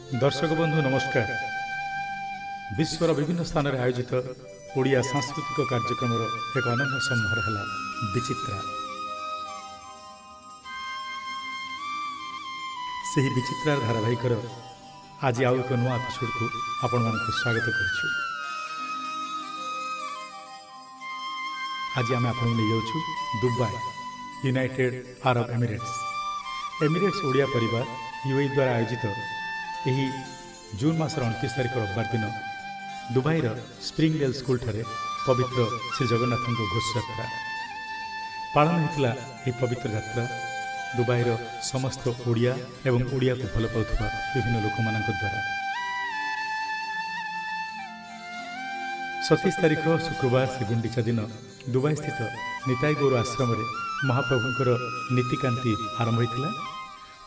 दर्शक बंधु नमस्कार। विश्वर विभिन्न स्थान में आयोजित ओडिया सांस्कृतिक कार्यक्रम एक अनन्य सम्भार है विचित्रा। से विचित्रार धारावाहिकर आज आउ एक नुआ एपिसोड को आपण मानक स्वागत करूँ। आज आम आपको नहीं जाऊँ Dubai United Arab Emirates Odia परिवार यूएई द्वारा आयोजित यही जून मासर 29 तारिख रविवार दिन दुबईर स्प्रिंगडेल स्कूल ठारे पवित्र श्री जगन्नाथ घोष यात्रा पालन होता। यह पवित्र यात्रा दुबईर समस्त ओडिया एवं ओडिया को भल पाउथुवा विभिन्न लोक मानक द्वारा 27 तारिख शुक्रवार श्रीगुंडीचा दिन दुबई स्थित निताई गौर आश्रम महाप्रभुंकर नीतिकांति आरंभ होता।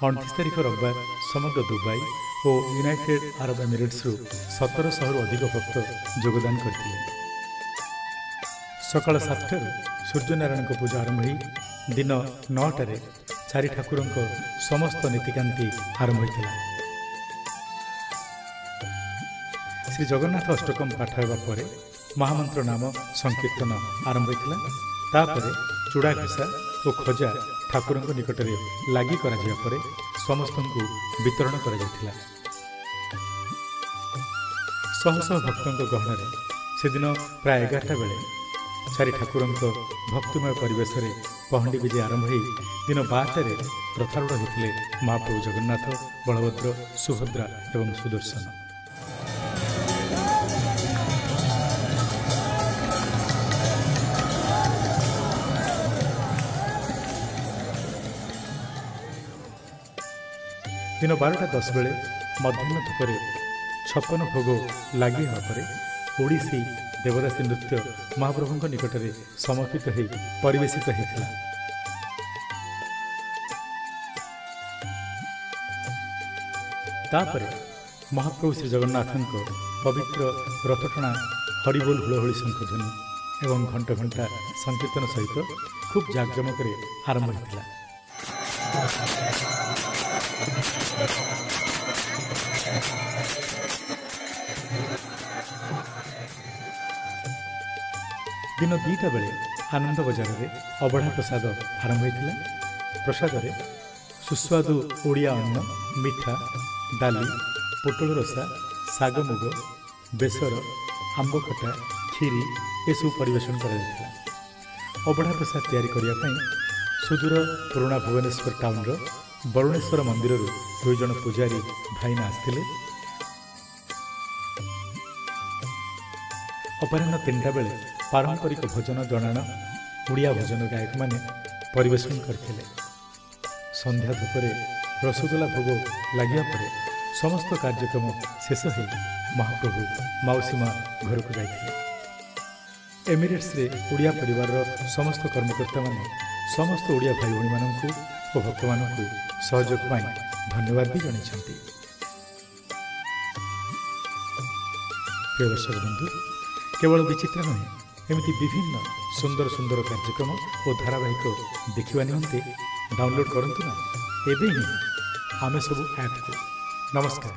29 तारिख रविवार समग्र दुबई और यूनाइटेड अरब एमिरेट्स 1700 अधिक भक्त योगदान करते। सकाल 7 सूर्यनारायण पूजा आरंभ हो दिन 9 चारि ठाकुर समस्त नीतिकांति आरंभ होता। श्री जगन्नाथ अष्टकम पाठ होगा पर महामंत्र नाम संकीर्तन आरंभ होता। चूड़ा घसा और खजा ठाकुर निकट में लगी कर समस्त को वितरण कर शह शह भक्तों गहन से दिन प्राय 11टा बेले चारि ठाकुर भक्तिमय परिवेश में पहंडी विजय आरंभ हो दिन 12 रथारूढ़ होते महाप्रभु जगन्नाथ, बलभद्र, सुभद्रा एवं सुदर्शन। दिन 12:10 बेले मध्याह्न धूपर 56 भोग लगी होगा ओडिसी देवदासी नृत्य महाप्रभु निकट में समर्पित हो परिवेशित होता। तापर महाप्रभु श्री जगन्नाथ पवित्र रथटଣା हरिबोल हुलहुली शंखध्वनि एवं घंटा घंटा संकीर्तन सहित खूब जाकजमक आरंभ होता। दिन 2टा बेले आनंद बजार में अबढ़ा प्रसाद आरंभ होता। प्रसाद में सुस्वादु ओडिया अन्न, मिठा, डाली, पोटल रसा, साग मुग, बेसर, आंब खटा, खीरी एसबू परिवेशन कर अबढ़ा प्रसाद तैयारी करने सुदूर पुराणा भुवनेश्वर टाउन बरुणेश्वर मंदिर 2 जन पूजारी भाईना आसते। अपराह्न 3टा बेले पारंपरिक भजन जनाण ओडिया भजन गायक माने परिवेशन करते। संध्या धूपरे रसगोला भोग लगिया पर समस्त कार्यक्रम शेष हो महाप्रभु माउसीमा घर को जाते। एमिरेट्स रे ओडिया परिवार समस्त कर्मकर्ता माने समस्त ओडिया भाई भणी मानकु और भक्त मानकु सहयोग पाई धन्यवाद भी जणाइछन्ति। प्रिय दर्शक बंधु, केवल विचित्र नुहे एमती विभिन्न सुंदर सुंदर कार्यक्रम और धारावाहिक देखा निमंते डाउनलोड करंतु ना एबे ही आमे सब ऐप को। नमस्कार।